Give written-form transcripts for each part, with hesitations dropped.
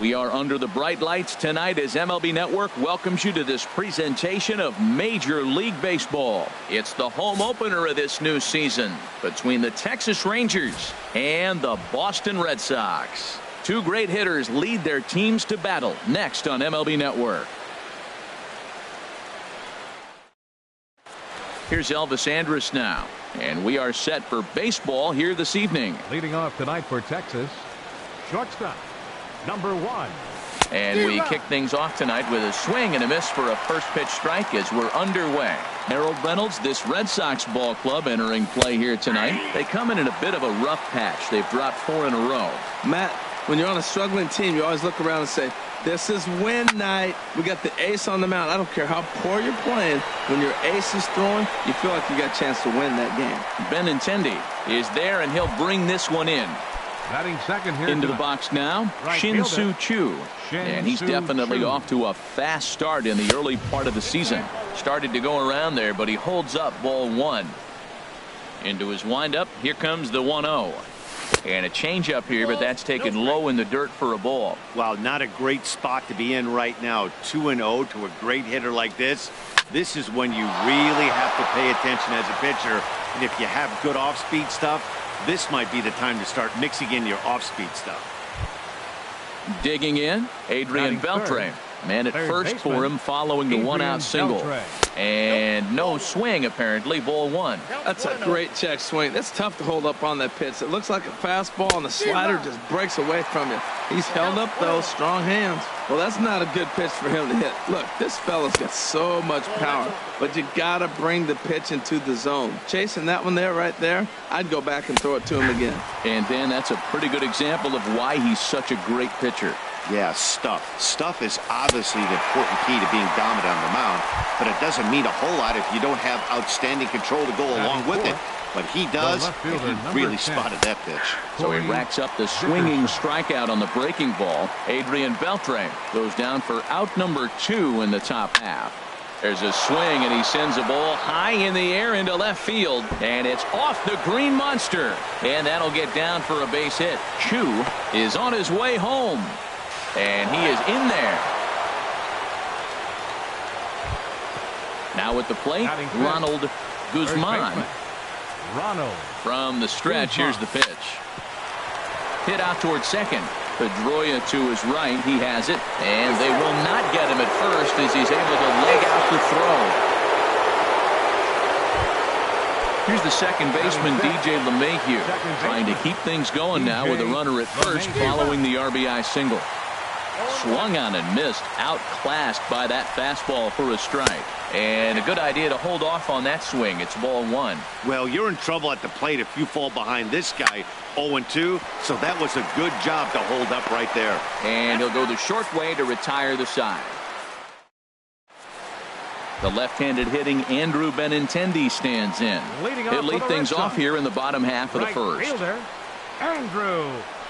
We are under the bright lights tonight as MLB Network welcomes you to this presentation of Major League Baseball. It's the home opener of this new season between the Texas Rangers and the Boston Red Sox. Two great hitters lead their teams to battle next on MLB Network. Here's Elvis Andrus now, and we are set for baseball here this evening. Leading off tonight for Texas, shortstop, number 1. And we kick things off tonight with a swing and a miss for a first pitch strike as we're underway. Harold Reynolds, this Red Sox ball club entering play here tonight. They come in a bit of a rough patch. They've dropped 4 in a row. Matt, when you're on a struggling team, you always look around and say, this is win night. We got the ace on the mound. I don't care how poor you're playing. When your ace is throwing, you feel like you got a chance to win that game. Benintendi is there, and he'll bring this one in. Batting second here into tonight. The box now, Right Shin-Soo Choo. Shin And he's Soo definitely Choo. off to a fast start in the early part of the season. Started to go around there, but he holds up ball 1. Into his windup, here comes the 1-0. And a changeup here, but that's taken low in the dirt for a ball. Well, not a great spot to be in right now. 2-0 to a great hitter like this. This is when you really have to pay attention as a pitcher. And if you have good off-speed stuff, this might be the time to start mixing in your off-speed stuff. Digging in, Adrian Batting Beltre. Man at Third first baseman, for him following the Adrian 1-out single. Beltre. And no swing, apparently, ball 1. That's a great check swing. That's tough to hold up on that pitch. It looks like a fastball, and the slider just breaks away from you. He's held up, though. Strong hands. Well, that's not a good pitch for him to hit. Look, this fella's got so much power, but you got to bring the pitch into the zone. Chasing that one there, right there, I'd go back and throw it to him again. And, Dan, that's a pretty good example of why he's such a great pitcher. Yeah, stuff. Stuff is obviously the important key to being dominant on the mound, but it doesn't mean a whole lot if you don't have outstanding control to go along with it. But he does, and he really spotted that pitch. So he racks up the swinging strikeout on the breaking ball. Adrian Beltre goes down for out number 2 in the top half. There's a swing, and he sends a ball high in the air into left field, and it's off the green monster. And that'll get down for a base hit. Choo is on his way home. And he is in there. Now at the plate, Ronald Guzman. Ronald. From the stretch, here's the pitch. Hit out towards second. Pedroia to his right. He has it. And they will not get him at first as he's able to leg out the throw. Here's the second baseman, DJ LeMahieu, trying to keep things going now with a runner at first following the RBI single. Swung on and missed, outclassed by that fastball for a strike. And a good idea to hold off on that swing. It's ball 1. Well, you're in trouble at the plate if you fall behind this guy 0-2, so that was a good job to hold up right there. And he'll go the short way to retire the side. The left-handed hitting Andrew Benintendi stands in. He'll lead things off here in the bottom half of the first. Fielder, Andrew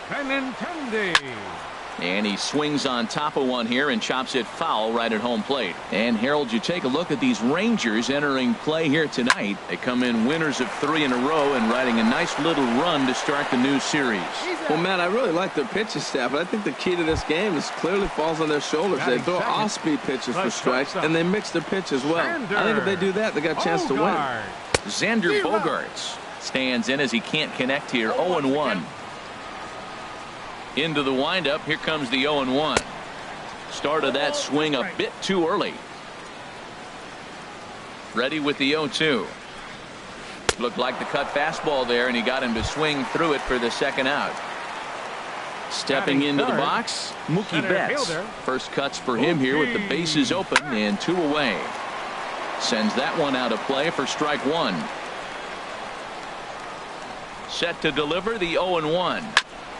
Benintendi. And he swings on top of one here and chops it foul right at home plate. And Harold, you take a look at these Rangers entering play here tonight. They come in winners of 3 in a row and riding a nice little run to start the new series. Well, Matt, I really like their pitching staff, but I think the key to this game is clearly falls on their shoulders. They throw off-speed pitches for strikes, and they mix their pitch as well. I think if they do that, they got a chance to win. Xander Bogaerts stands in as he can't connect here. 0-1. Into the windup. Here comes the 0-1. Started that swing a bit too early. Ready with the 0-2. Looked like the cut fastball there, and he got him to swing through it for the second out. Stepping into the box, Mookie Betts. First cuts for him here with the bases open and 2 away. Sends that one out of play for strike 1. Set to deliver the 0-1.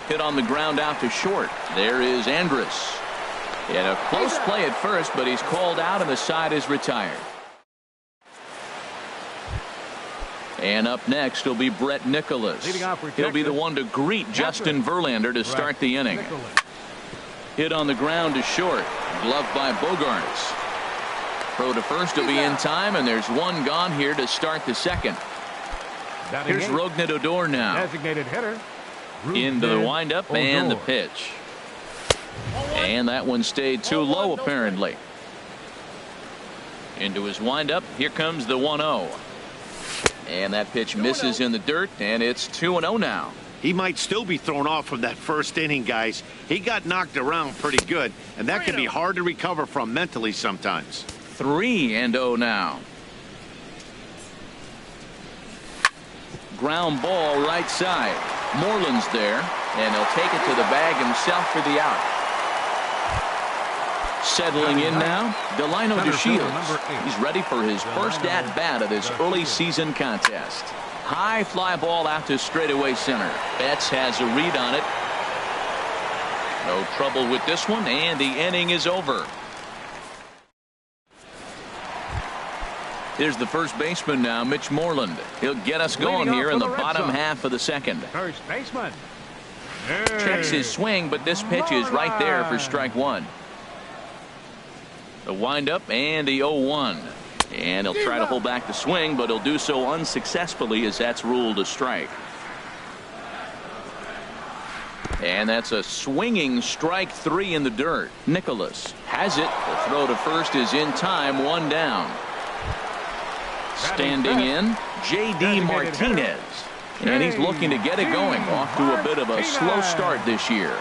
Hit on the ground out to short. There is Andrus. In a close play at first, but he's called out and the side is retired. And up next will be Brett Nicholas. He'll be the one to greet Justin Verlander to start the inning. Hit on the ground to short. Gloved by Bogaerts. Throw to first will be in time, and there's one gone here to start the second. Here's Rougned Odor now. Designated hitter. Into the windup and the pitch. And that one stayed too low, apparently. Into his windup. Here comes the 1-0. And that pitch misses in the dirt, and it's 2-0 now. He might still be thrown off from that first inning, guys. He got knocked around pretty good, and that can be hard to recover from mentally sometimes. 3-0 now. Ground ball right side. Moreland's there, and he'll take it to the bag himself for the out. Settling in now, Delino DeShields. He's ready for his first at-bat of this early season contest. High fly ball out to straightaway center. Betts has a read on it. No trouble with this one, and the inning is over. Here's the first baseman now, Mitch Moreland. He'll get us going here in the bottom half of the second. First baseman. Checks his swing, but this pitch is right there for strike one. The windup and the 0-1. And he'll try to hold back the swing, but he'll do so unsuccessfully as that's ruled a strike. And that's a swinging strike three in the dirt. Nicholas has it. The throw to first is in time, one down. Standing in, J.D. Martinez. And he's looking to get it going. Off to a bit of a slow start this year.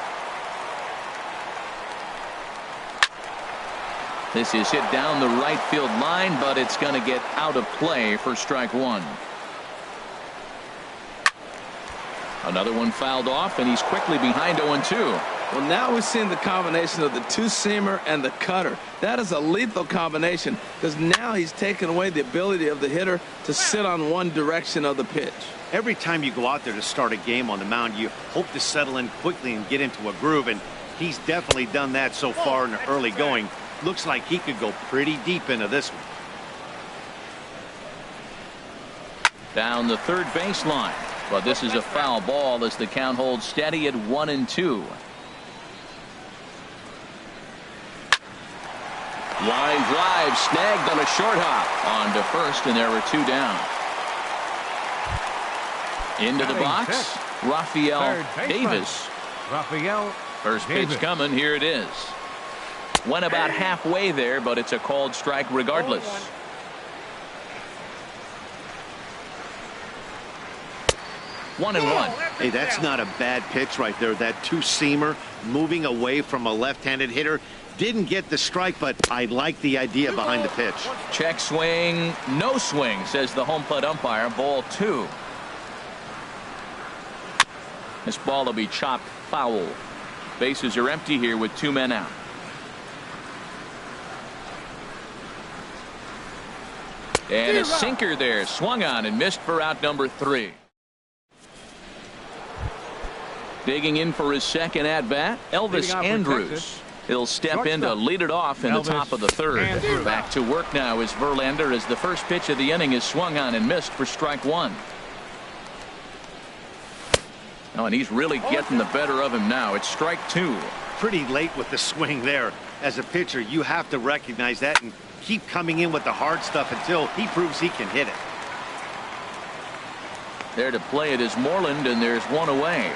This is hit down the right field line, but it's going to get out of play for strike one. Another one fouled off, and he's quickly behind 0-2. Well, now we're seeing the combination of the two-seamer and the cutter. That is a lethal combination because now he's taken away the ability of the hitter to sit on one direction of the pitch. Every time you go out there to start a game on the mound, you hope to settle in quickly and get into a groove, and he's definitely done that so far in the early going. Looks like he could go pretty deep into this one. Down the third baseline, but this is a foul ball as the count holds steady at 1-2. Line drive snagged on a short hop on to first, and there were two down. Into the box, Rafael Davis. First pitch coming. Here it is. Went about halfway there, but it's a called strike regardless. 1-1. Hey, that's not a bad pitch right there. That two-seamer moving away from a left-handed hitter. Didn't get the strike, but I like the idea behind the pitch. Check swing, no swing, says the home plate umpire. Ball two. This ball will be chopped foul. Bases are empty here with two men out. And a sinker there, swung on and missed for out number 3. Digging in for his second at bat, Elvis Andrus. He'll step in to lead it off in the top of the third. Back to work now is Verlander as the first pitch of the inning is swung on and missed for strike one. Oh, and he's really getting the better of him now. It's strike two. Pretty late with the swing there. As a pitcher, you have to recognize that and keep coming in with the hard stuff until he proves he can hit it. There to play it is Moreland, and there's one away.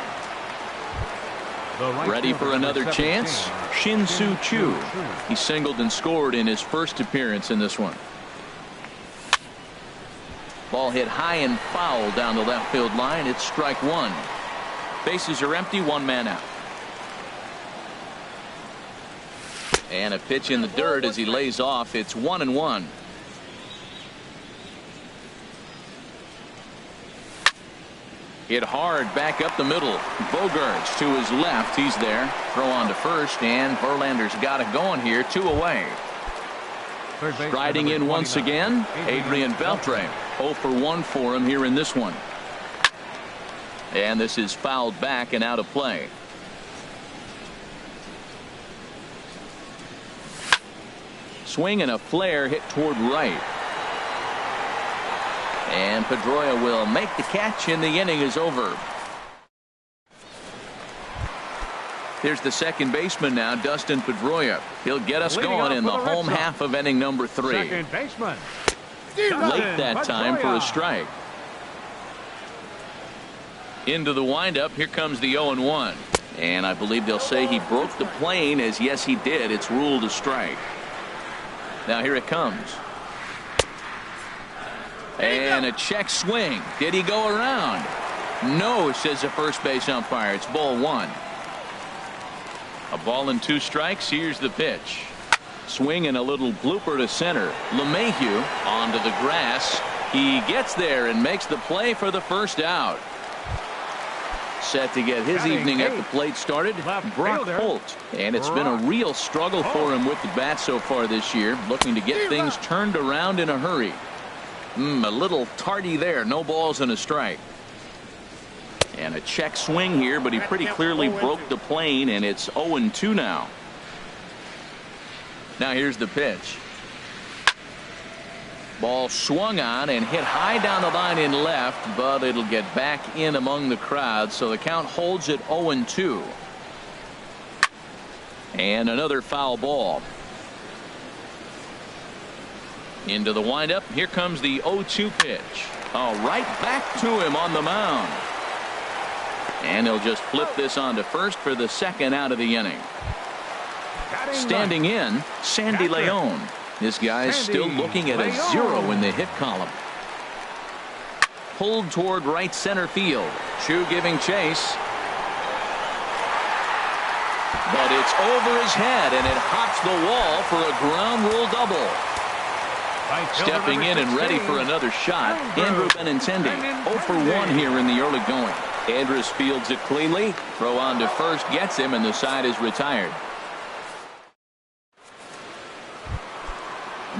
Ready for another chance? Shin-Soo Choo. He singled and scored in his first appearance in this one. Ball hit high and foul down the left field line. It's strike one. Bases are empty, one man out. And a pitch in the dirt as he lays off. It's 1-1. Hit hard back up the middle. Bogarts to his left. He's there. Throw on to first, and Verlander's got it going here. Two away. Striding in once again, Adrian Beltre. 0 for 1 for him here in this one. And this is fouled back and out of play. Swing and a flare hit toward right. And Pedroia will make the catch, and the inning is over. Here's the second baseman now, Dustin Pedroia. He'll get us going in the home half of inning number 3. Second baseman. Late that time for a strike. Into the windup. Here comes the 0-1. And I believe they'll say he broke the plane, as yes he did. It's ruled a strike. Now here it comes. And a check swing. Did he go around? No, says the first base umpire. It's ball one. A ball and 2 strikes. Here's the pitch. Swing and a little blooper to center. LeMahieu onto the grass. He gets there and makes the play for the first out. Set to get his evening at the plate started, Brock Holt. And it's been a real struggle for him with the bat so far this year, looking to get things turned around in a hurry. A little tardy there. No balls and a strike. And a check swing here, but he pretty clearly broke the plane, and it's 0-2 now. Now here's the pitch. Ball swung on and hit high down the line in left, but it'll get back in among the crowd, so the count holds at 0-2. And another foul ball. Into the windup. Here comes the 0-2 pitch. Oh, right back to him on the mound. And he'll just flip this on to first for the second out of the inning. Standing in, Sandy Leon. This guy's still looking at a 0 in the hit column. Pulled toward right center field. Chu giving chase. But it's over his head, and it hops the wall for a ground rule double. Stepping in and ready for another shot, Andrew Benintendi. 0 for 1 here in the early going. Andrus fields it cleanly. Throw on to first gets him, and the side is retired.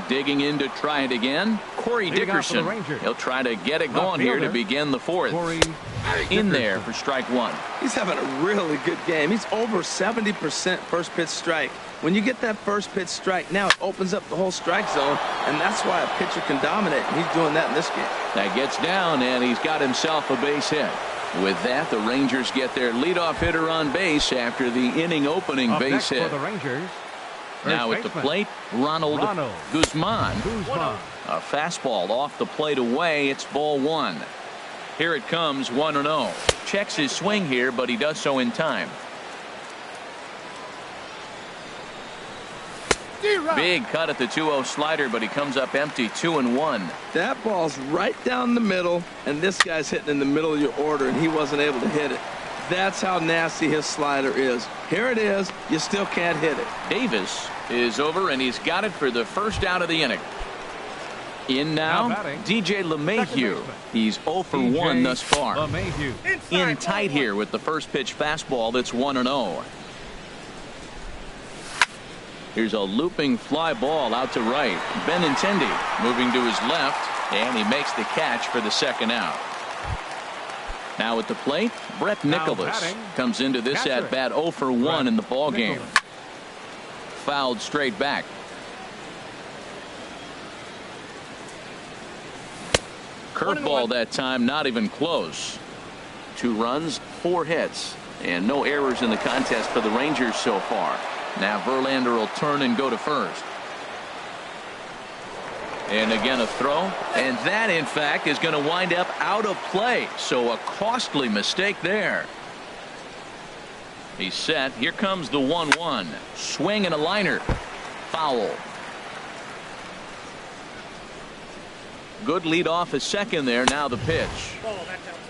Digging in to try it again, Corey Dickerson. He'll try to get it going here to begin the fourth. In there for strike one. He's having a really good game. He's over 70% first pitch strike. When you get that first pitch strike, now it opens up the whole strike zone, and that's why a pitcher can dominate, and he's doing that in this game. That gets down, and he's got himself a base hit. With that, the Rangers get their leadoff hitter on base after the inning opening base hit. For the Rangers, now at the plate, Ronald Guzman. A fastball off the plate away. It's ball one. Here it comes, 1-0. Checks his swing here, but he does so in time. Big cut at the 2-0 slider, but he comes up empty. 2-1. That ball's right down the middle, and this guy's hitting in the middle of your order, and he wasn't able to hit it. That's how nasty his slider is. Here it is. You still can't hit it. Davis is over, and he's got it for the first out of the inning. In now, DJ LeMahieu. He's 0 for 1 thus far. In tight here with the first pitch fastball. That's 1-0. Here's a looping fly ball out to right. Benintendi moving to his left, and he makes the catch for the second out. Now at the plate, Brett Nicholas comes into this at bat 0 for 1 in the ball game. Fouled straight back. Curveball that time, not even close. 2 runs, 4 hits, and no errors in the contest for the Rangers so far. Now Verlander will turn and go to first. And again a throw, and that in fact is going to wind up out of play, so a costly mistake there. He's set. Here comes the 1-1. Swing and a liner. Foul. Good lead off a second there. Now the pitch.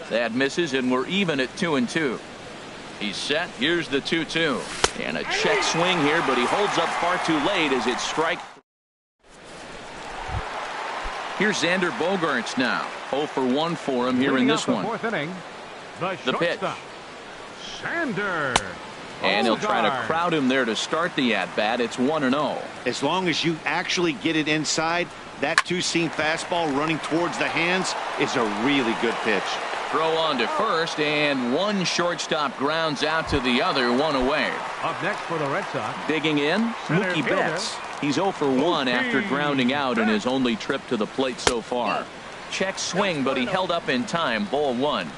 That misses, and we're even at 2-2. He's set. Here's the 2-2. And a check swing here, but he holds up far too late as it's strike. Here's Xander Bogaerts now. 0 for 1 for him here in this one. Fourth inning, the pitch. Xander. And he'll try to crowd him there to start the at-bat. It's 1-0. As long as you actually get it inside, that two-seam fastball running towards the hands is a really good pitch. Throw on to first, and one shortstop grounds out to the other, 1 away. Up next for the Red Sox. Digging in, Mookie Betts. He's 0 for 1 after grounding out in his only trip to the plate so far. Check swing, but he held up in time. Ball 1.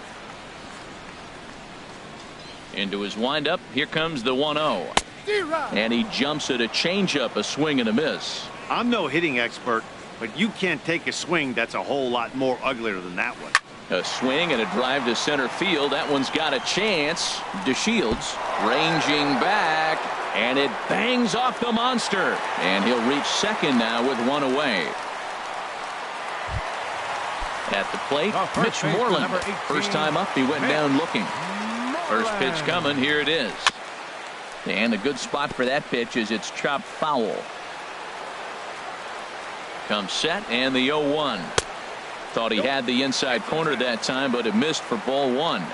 Into his windup. Here comes the 1-0. And he jumps at a changeup, a swing and a miss. I'm no hitting expert, but you can't take a swing that's a whole lot more uglier than that one. A swing and a drive to center field. That one's got a chance. DeShields ranging back, and it bangs off the monster. And he'll reach second now with one away. At the plate, Mitch Moreland. First time up, he went down looking. First pitch coming. Here it is. And a good spot for that pitch is it's chopped foul. Comes set, and the 0-1. Thought he had the inside corner that time, but it missed for ball one.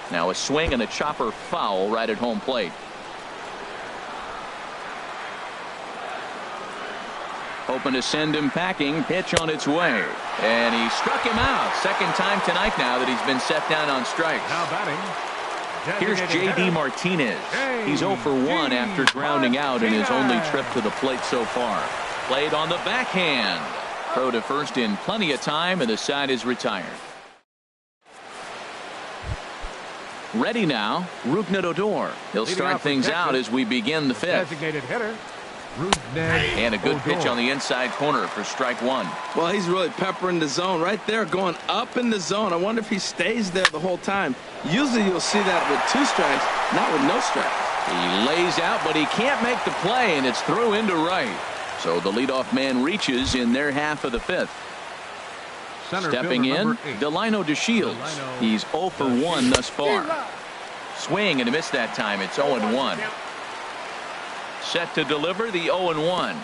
Now a swing and a chopper foul right at home plate. Hoping to send him packing. Pitch on its way. And he struck him out. Second time tonight now that he's been set down on strikes. Now batting. Here's J.D. Martinez. He's 0 for 1 after grounding out in his only trip to the plate so far. Played on the backhand. Throw to first in plenty of time, and the side is retired. Ready now, Rougned Odor. He'll start things out as we begin the fifth. Designated hitter. And a good pitch on the inside corner for strike one. Well, he's really peppering the zone right there, going up in the zone. I wonder if he stays there the whole time. Usually you'll see that with 2 strikes, not with no strikes. He lays out, but he can't make the play, and it's through into right. So the leadoff man reaches in their half of the fifth. Stepping in, Delino DeShields. He's 0 for 1 thus far. Swing and a miss that time. It's 0-1. Set to deliver the 0-1.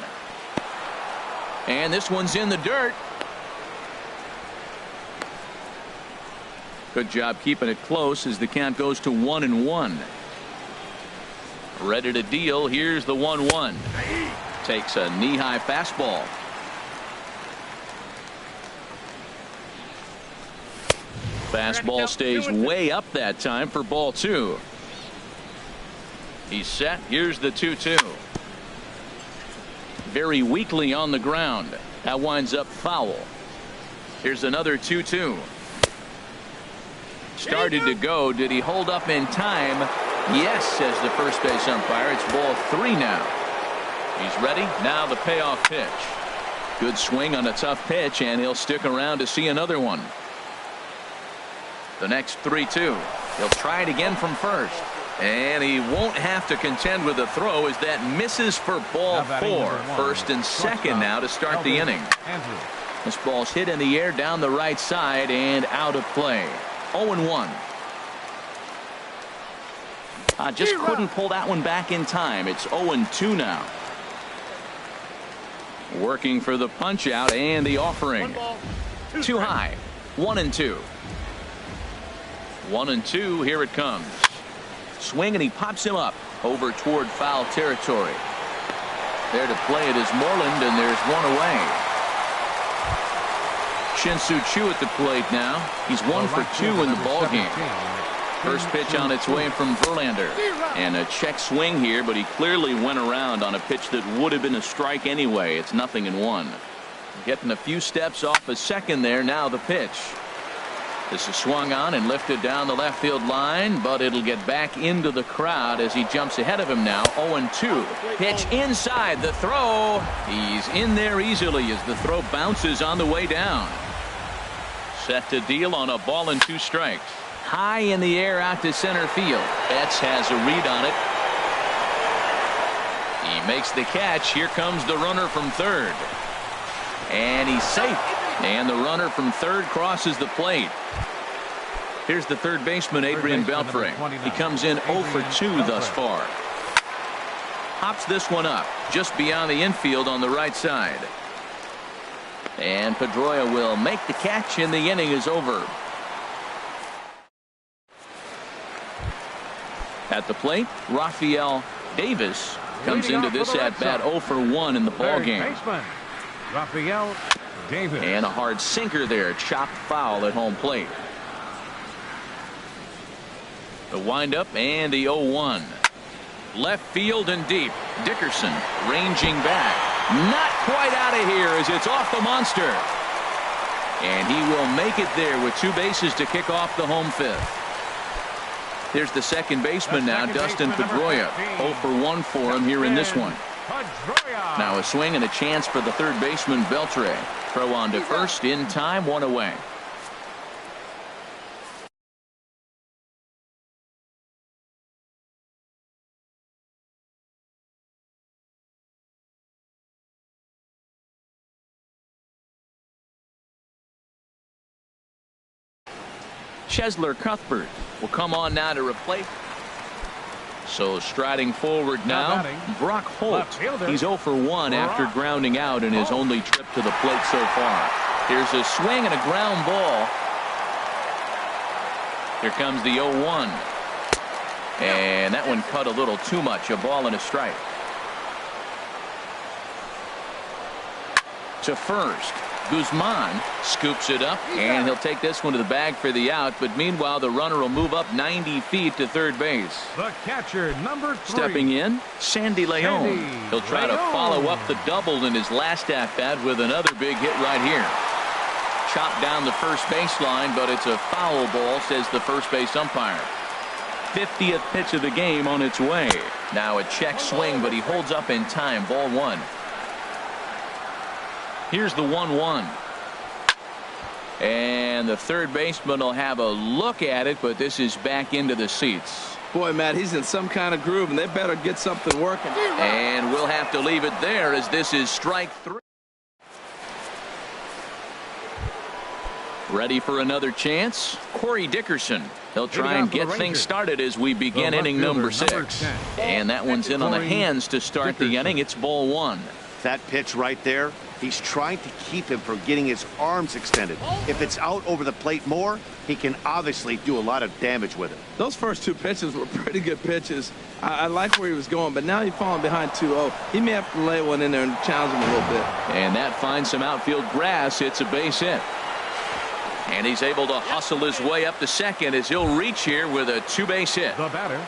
And this one's in the dirt. Good job keeping it close as the count goes to 1-1. Ready to deal. Here's the 1-1. Takes a knee-high fastball. Fastball stays way up that time for ball 2. He's set. Here's the 2-2. Very weakly on the ground. That winds up foul. Here's another 2-2. Started to go. Did he hold up in time? Yes, says the first base umpire. It's ball 3 now. He's ready. Now the payoff pitch. Good swing on a tough pitch, and he'll stick around to see another one. The next 3-2. He'll try it again from first. And he won't have to contend with a throw as that misses for ball 4. First and second now to start the inning. This ball's hit in the air down the right side and out of play. 0-1. Just couldn't pull that one back in time. It's 0-2 now. Working for the punch out and the offering. Too high. 1-2. 1-2. Here it comes. Swing, and he pops him up over toward foul territory. There to play it is Moreland, and there's one away. Shin-Soo Choo at the plate now. He's 1 for 2 in the ballgame. First pitch on its way from Verlander. And a check swing here, but he clearly went around on a pitch that would have been a strike anyway. It's 0-1. Getting a few steps off a second there. Now the pitch. This is swung on and lifted down the left field line, but it'll get back into the crowd as he jumps ahead of him now. 0-2. Pitch inside. The throw. He's in there easily as the throw bounces on the way down. Set to deal on a ball and 2 strikes. High in the air out to center field. Betts has a read on it. He makes the catch. Here comes the runner from third. And he's safe. And the runner from third crosses the plate. Here's the third baseman, Adrian Beltre. He comes in 0 for 2 thus far. Hops this one up just beyond the infield on the right side. And Pedroia will make the catch, and the inning is over. At the plate, Rafael Davis comes into this at-bat 0 for 1 in the ballgame. Rafael Davis. And a hard sinker there, chopped foul at home plate. The windup and the 0-1. Left field and deep. Dickerson ranging back. Not quite out of here as it's off the monster. And he will make it there with 2 bases to kick off the home fifth. Here's the second baseman now, Dustin Pedroia. 0 for 1 for him here in this one. Now a swing and a chance for the third baseman, Beltre. Throw on to first in time, one away. Chesler Cuthbert will come on now to replace. So striding forward now, Brock Holt. He's 0 for 1 after grounding out in his only trip to the plate so far. Here's a swing and a ground ball. Here comes the 0-1. And that one cut a little too much. A ball and a strike. To first. Guzman scoops it up, and he'll take this one to the bag for the out. But meanwhile, the runner will move up 90 feet to third base. The catcher, number 3. Stepping in, Sandy Leon. He'll try to follow up the double in his last at-bat with another big hit right here. Chopped down the first baseline, but it's a foul ball, says the first base umpire. 50th pitch of the game on its way. Now a check swing, but he holds up in time. Ball 1. Here's the 1-1. And the third baseman will have a look at it, but this is back into the seats. Boy, Matt, he's in some kind of groove, and they better get something working. And we'll have to leave it there as this is strike 3. Ready for another chance? Corey Dickerson. He'll try and get things started as we begin inning number 6. And that one's in on the hands to start the inning. It's ball 1. That pitch right there, he's trying to keep him from getting his arms extended. If it's out over the plate more, he can obviously do a lot of damage with it. Those first 2 pitches were pretty good pitches. I like where he was going, but now he's falling behind 2-0. He may have to lay one in there and challenge him a little bit. And that finds some outfield grass. It's a base hit. And he's able to hustle his way up to second as he'll reach here with a 2-base hit. The batter,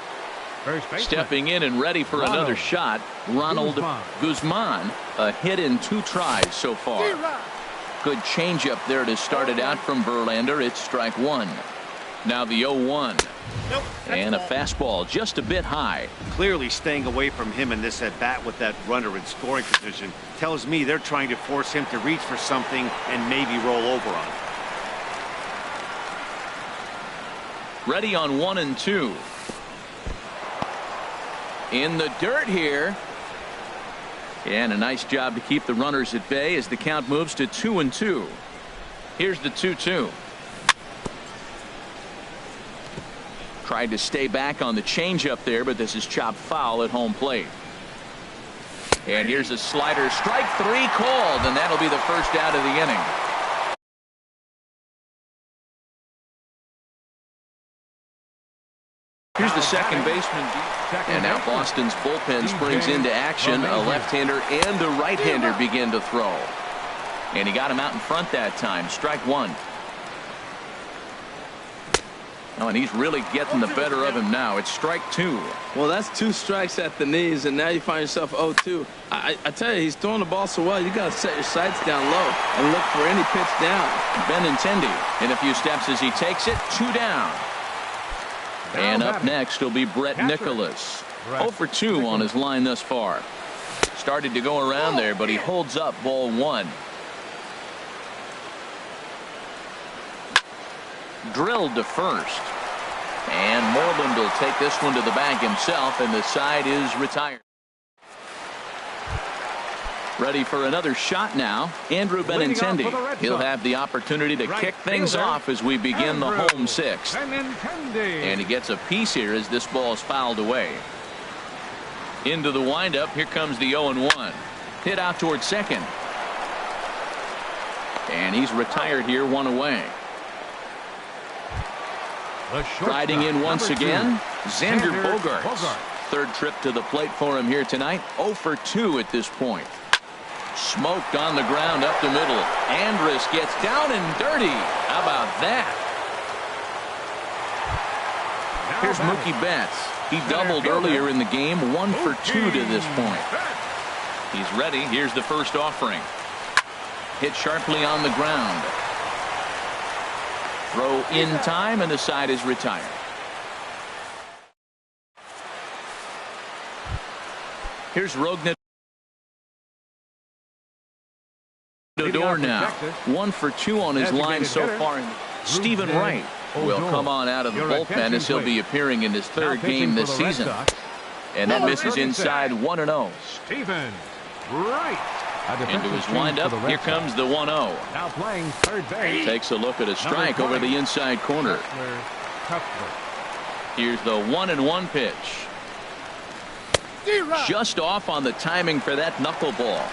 first baseman. Stepping in and ready for another shot, Ronald Guzman. A hit in 2 tries so far. Good changeup there to start it out from Verlander. It's strike 1. Now the 0-1. And a fastball just a bit high. Clearly staying away from him in this at-bat with that runner in scoring position tells me they're trying to force him to reach for something and maybe roll over on it. Ready on 1 and 2. In the dirt here. And a nice job to keep the runners at bay as the count moves to 2 and 2. Here's the 2-2. Tried to stay back on the changeup there, but this is chopped foul at home plate. And here's a slider. Strike 3 called, and that'll be the first out of the inning. Here's the second baseman. And now Boston's bullpen springs into action. A left-hander and a right-hander begin to throw. And he got him out in front that time. Strike 1. Oh, and he's really getting the better of him now. It's strike 2. Well, that's 2 strikes at the knees, and now you find yourself 0-2. I tell you, he's throwing the ball so well, you got to set your sights down low and look for any pitch down. Benintendi in a few steps as he takes it. 2 down. And up next will be Brett Nicholas. 0 for 2 on his line thus far. Started to go around there, but he holds up. Ball 1. Drilled to first. And Moreland will take this one to the bag himself, and the side is retired. Ready for another shot now. Andrew Benintendi. He'll have the opportunity to kick things off as we begin the home 6th. And he gets a piece here as this ball is fouled away. Into the windup. Here comes the 0-1. Hit out towards second. And he's retired here, 1 away. Riding in once again, Xander Bogaerts. Third trip to the plate for him here tonight. 0 for 2 at this point. Smoked on the ground up the middle. Andrus gets down and dirty. How about that? Here's Mookie Betts. He doubled earlier in the game. 1 for 2 to this point. He's ready. Here's the first offering. Hit sharply on the ground. Throw in time, and the side is retired. Here's Rogna door now. Texas. 1 for 2 on his line so far. Stephen Wright will come on out of the bullpen as he'll be appearing in his third game this season. And that misses inside 1-0. Stephen Wright. Into his windup. Here comes the 1-0. Now playing third base. Takes a look at a strike over the inside corner. Here's the 1-1 pitch. Just off on the timing for that knuckleball.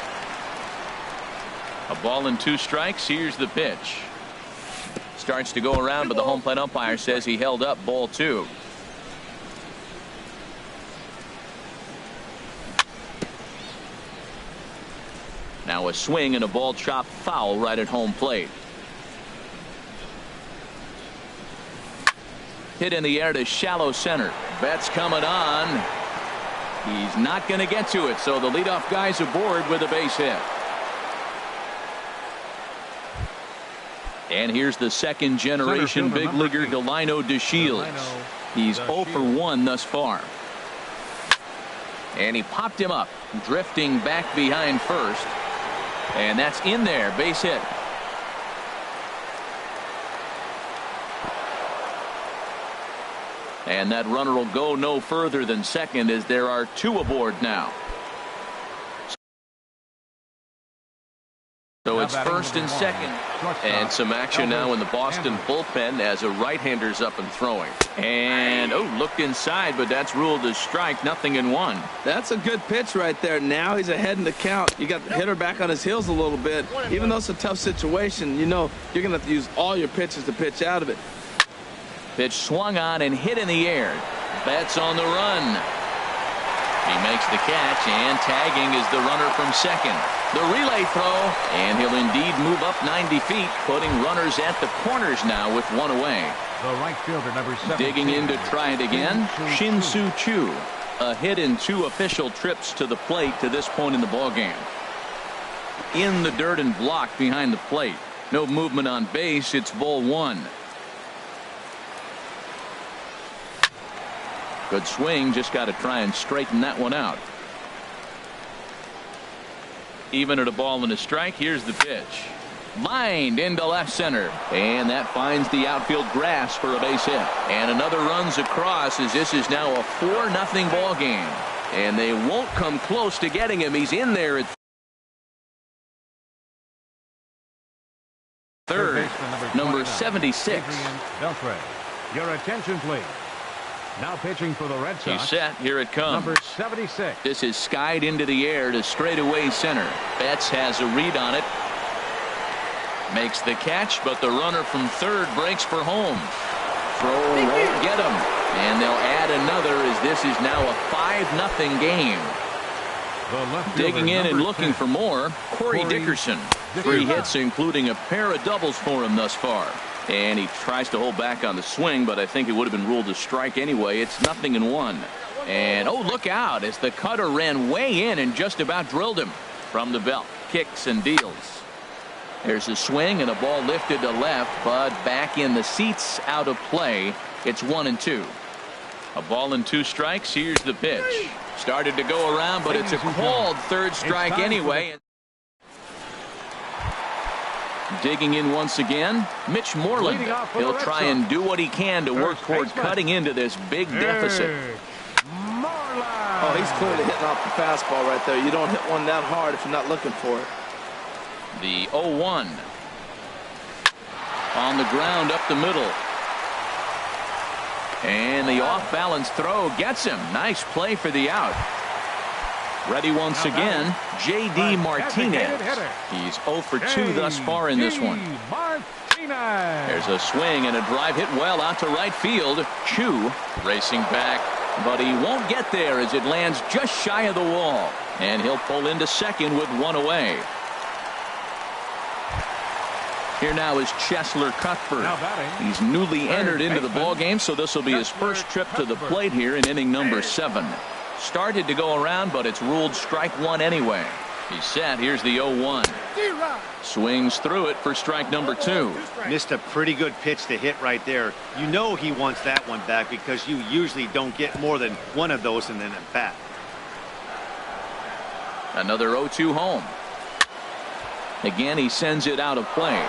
A ball and 2 strikes. Here's the pitch. Starts to go around, but the home plate umpire says he held up ball 2. Now a swing and a ball chopped foul right at home plate. Hit in the air to shallow center. Betts coming on. He's not going to get to it, so the leadoff guy's aboard with a base hit. And here's the second generation big leaguer Delino DeShields. He's 0 for 1 thus far. And he popped him up, drifting back behind first. And that's in there, base hit. And that runner will go no further than second as there are 2 aboard now. So it's first and second. And some action now in the Boston bullpen as a right-hander's up and throwing. And, looked inside, but that's ruled a strike, 0-1. That's a good pitch right there. Now he's ahead in the count. You got the hitter back on his heels a little bit. Even though it's a tough situation, you know you're going to have to use all your pitches to pitch out of it. Pitch swung on and hit in the air. Betts on the run. He makes the catch, and tagging is the runner from second. The relay throw, and he'll indeed move up 90 feet, putting runners at the corners now with 1 away. The right fielder, number 7. Digging in to try it again, Shin-Soo Choo. A hit in 2 official trips to the plate to this point in the ballgame. In the dirt and blocked behind the plate. No movement on base. It's ball 1. Good swing, just got to try and straighten that one out. Even at a ball and a strike. Here's the pitch. Lined into left center, and that finds the outfield grass for a base hit. And another runs across as this is now a 4-0 ball game, and they won't come close to getting him. He's in there at third, number 76. Your attention, please. Now pitching for the Red Sox. He's set. Here it comes. Number 76. This is skied into the air to straightaway center. Betts has a read on it. Makes the catch, but the runner from third breaks for home. Throw won't get him. And they'll add another as this is now a 5-0 game. Digging in and looking 10. for more, Corey Dickerson. 3 hits, including a pair of doubles for him thus far. And he tries to hold back on the swing, but I think it would have been ruled a strike anyway. It's 0-1. And, look out as the cutter ran way in and just about drilled him from the belt. Kicks and deals. There's a swing and a ball lifted to left, but back in the seats, out of play. It's 1-2. A ball and 2 strikes. Here's the pitch. Started to go around, but it's a called third strike anyway. Digging in once again, Mitch Moreland. He'll try and do what he can to work toward cutting into this big deficit. Oh, he's clearly hitting off the fastball right there. You don't hit one that hard if you're not looking for it. The 0-1. On the ground up the middle. And the off-balance throw gets him. Nice play for the out. Ready once again, J.D. Martinez. He's 0 for 2 thus far in this one. There's a swing and a drive hit well out to right field. Chu racing back, but he won't get there as it lands just shy of the wall. And he'll pull into second with 1 away. Here now is Cheslor Cuthbert. He's newly entered into the ballgame, so this will be his first trip to the plate here in inning number 7. Started to go around, but it's ruled strike 1 anyway. He's set. Here's the 0-1. Swings through it for strike number 2. Missed a pretty good pitch to hit right there. You know he wants that one back because you usually don't get more than one of those in an at-bat. Another 0-2 home. Again, he sends it out of play.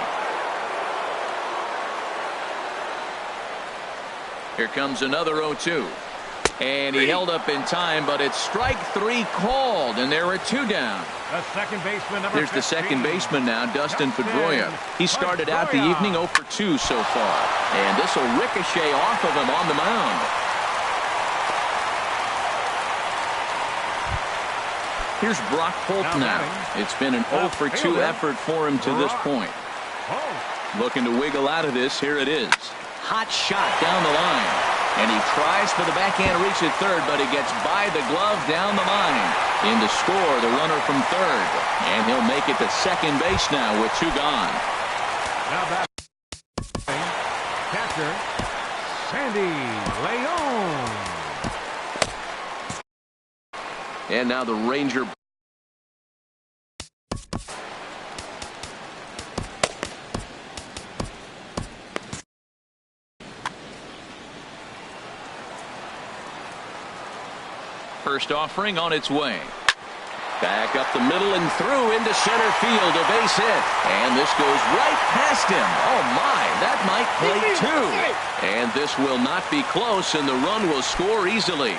Here comes another 0-2. And he held up in time, but it's strike 3 called, and there are 2 down. The second baseman, number Here's the 15. second baseman now, Dustin Pedroia. He started out the evening 0 for 2 so far. And this will ricochet off of him on the mound. Here's Brock Holt now. It's been an 0 for 2 effort for him to this point. Looking to wiggle out of this. Here it is. Hot shot down the line. And he tries for the backhand reach at third, but he gets by the glove down the line. In to score the runner from third. And he'll make it to second base now with 2 gone. Now back. Catcher, Sandy Leon. And now the Ranger. First offering on its way. Back up the middle and through into center field. A base hit. And this goes right past him. Oh, my. That might play 2. And this will not be close, and the run will score easily.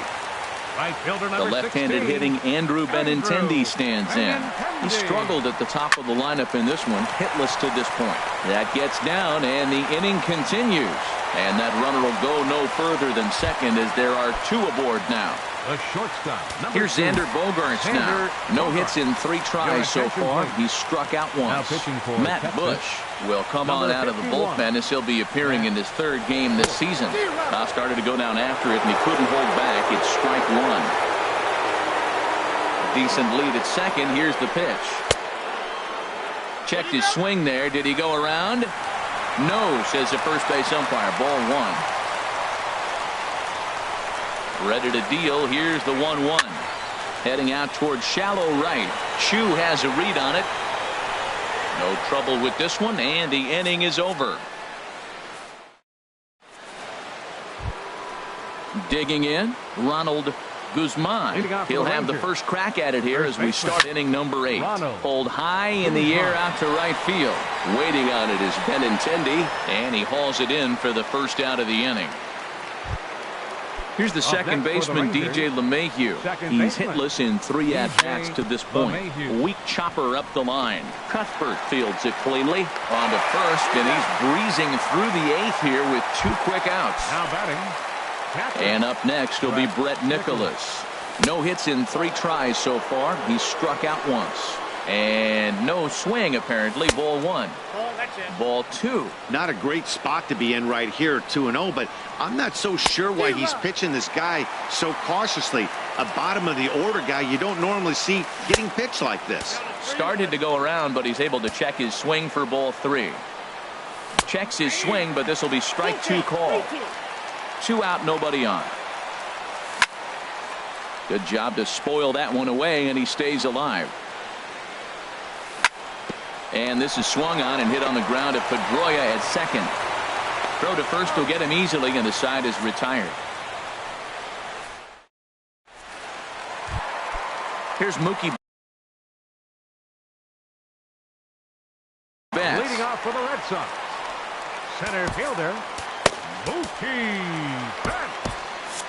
Right fielder, The number left-handed 16, hitting Andrew Benintendi stands in. Benintendi. He struggled at the top of the lineup in this one, hitless to this point. That gets down, and the inning continues. And that runner will go no further than second as there are 2 aboard now. The shortstop. Here's Xander Bogaerts now. No hits in 3 tries so far. He's struck out once. Matt Bush will come on out of the bullpen as he'll be appearing in his 3rd game this season. Started to go down after it, and he couldn't hold back. It's strike 1. Decent lead at second. Here's the pitch. Checked his swing there. Did he go around? No, says the first base umpire. Ball 1. Ready to deal. Here's the 1-1. Heading out towards shallow right. Chu has a read on it. No trouble with this one, and the inning is over. Digging in, Ronald Guzman. He'll have the first crack at it here as we start inning number 8. Pulled high in the air out to right field. Waiting on it is Benintendi, and he hauls it in for the first out of the inning. Here's the second baseman, DJ LeMahieu. He's hitless in 3 at-bats to this point. Weak chopper up the line. Cuthbert fields it cleanly. On to first, and he's breezing through the 8th here with 2 quick outs. Now batting. And up next will be Brett Nicholas. No hits in 3 tries so far. He's struck out once. And no swing, apparently. Ball 1. Ball 2. Not a great spot to be in right here, 2-0, but I'm not so sure why he's pitching this guy so cautiously. A bottom of the order guy you don't normally see getting pitched like this. Started to go around, but he's able to check his swing for ball 3. Checks his swing, but this will be strike 2 call. 2 out, nobody on. Good job to spoil that one away, and he stays alive. And this is swung on and hit on the ground at Pedroia at second. Throw to first will get him easily, and the side is retired. Here's Mookie Betts. Leading off for the Red Sox. Center fielder, Mookie Betts.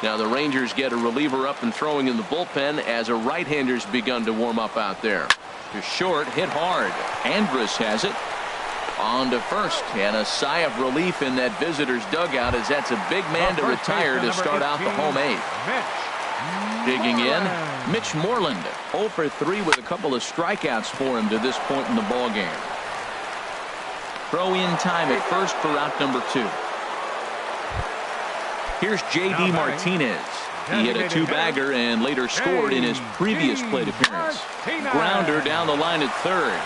Now the Rangers get a reliever up and throwing in the bullpen as a right-hander's begun to warm up out there. To short, hit hard. Andrus has it. On to first, and a sigh of relief in that visitor's dugout as that's a big man to retire to start out the home 8th. Digging in, Mitch Moreland, 0 for 3 with a couple of strikeouts for him to this point in the ball game. Throw in time at first for out number 2. Here's J.D. Martinez. He hit a 2-bagger and later scored in his previous plate appearance. Grounder down the line at third.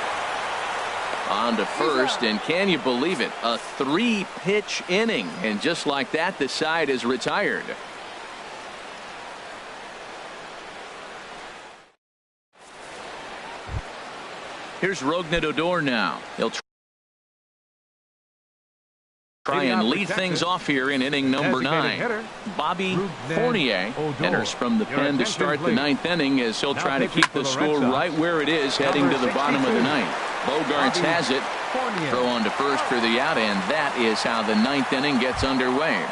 On to first, and can you believe it? A 3-pitch inning, and just like that, the side is retired. Here's Rougned Odor now. He'll try and lead things off here in inning number 9. Bobby Fournier enters from the pen to start the 9th inning as he'll try to keep the score right where it is heading to the bottom of the 9th. Bogarts has it. Throw on to first for the out, and that is how the ninth inning gets underway.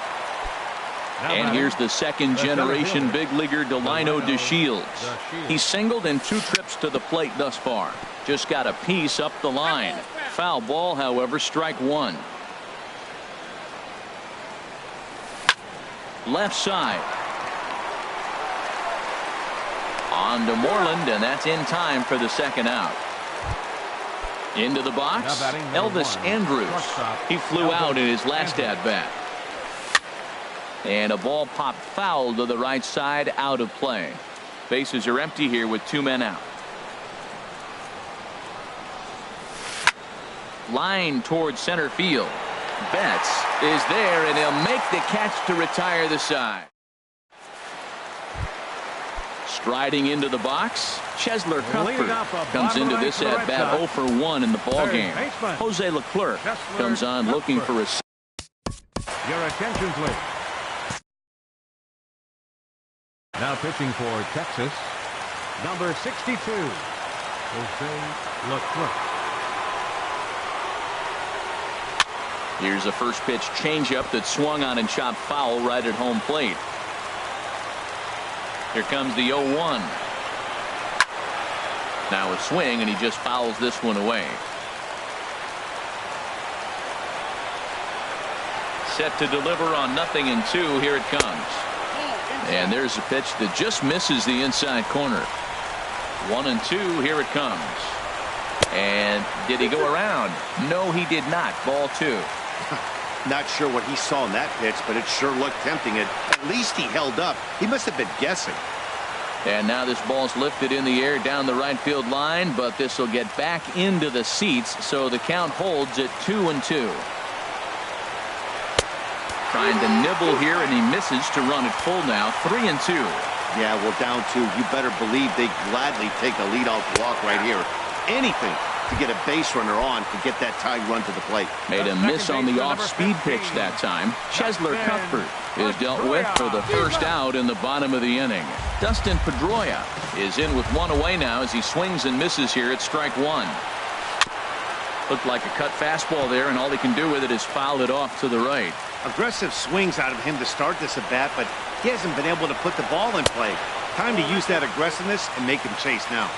And here's the second generation big leaguer Delino DeShields. He's singled in 2 trips to the plate thus far. Just got a piece up the line. Foul ball, however, strike 1. Left side. On to Moreland, and that's in time for the second out. Into the box, Elvis Andrus. He flew out in his last at-bat. And a ball popped foul to the right side, out of play. Bases are empty here with 2 men out. Line towards center field. Betts is there, and he'll make the catch to retire the side. Striding into the box, Chesler Cuthbert comes into this at-bat 0 for 1 in the ballgame. Jose Leclerc comes on looking for a... Your attention, please. Now pitching for Texas, number 62, Jose Leclerc. Here's a first pitch changeup that swung on and chopped foul right at home plate. Here comes the 0-1. Now a swing, and he just fouls this one away. Set to deliver on 0-2. Here it comes. And there's a pitch that just misses the inside corner. 1-2. Here it comes. And did he go around? No, he did not. Ball 2. Not sure what he saw in that pitch, but it sure looked tempting. At least he held up. He must have been guessing. And now this ball's lifted in the air down the right field line, but this will get back into the seats, so the count holds at 2-2. Trying to nibble here, and he misses to run it full now. 3-2. Yeah, well, down 2. You better believe they gladly take a leadoff walk right here. Anything to get a base runner on to get that tying run to the plate. Made a miss on the off-speed pitch that time. Chesler Cuthbert is dealt with for the first out in the bottom of the inning. Dustin Pedroia is in with 1 away now as he swings and misses here at strike 1. Looked like a cut fastball there, and all he can do with it is foul it off to the right. Aggressive swings out of him to start this at bat, but he hasn't been able to put the ball in play. Time to use that aggressiveness and make him chase now.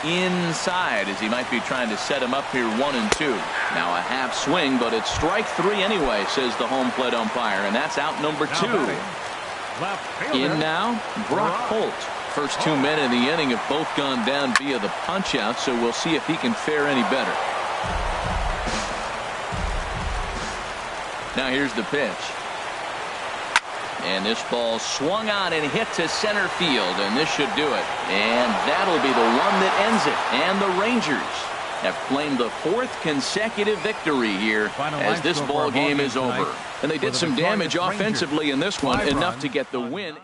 Inside as he might be trying to set him up here. 1-2. Now a half swing, but it's strike 3 anyway, says the home plate umpire, and that's out number 2. In now, Brock Holt. First 2 men in the inning have both gone down via the punch out, so we'll see if he can fare any better. Now here's the pitch. And this ball swung on and hit to center field, and this should do it. And that'll be the one that ends it. And the Rangers have claimed the 4th consecutive victory here as this ball game is over. And they did some damage offensively in this one, enough to get the win.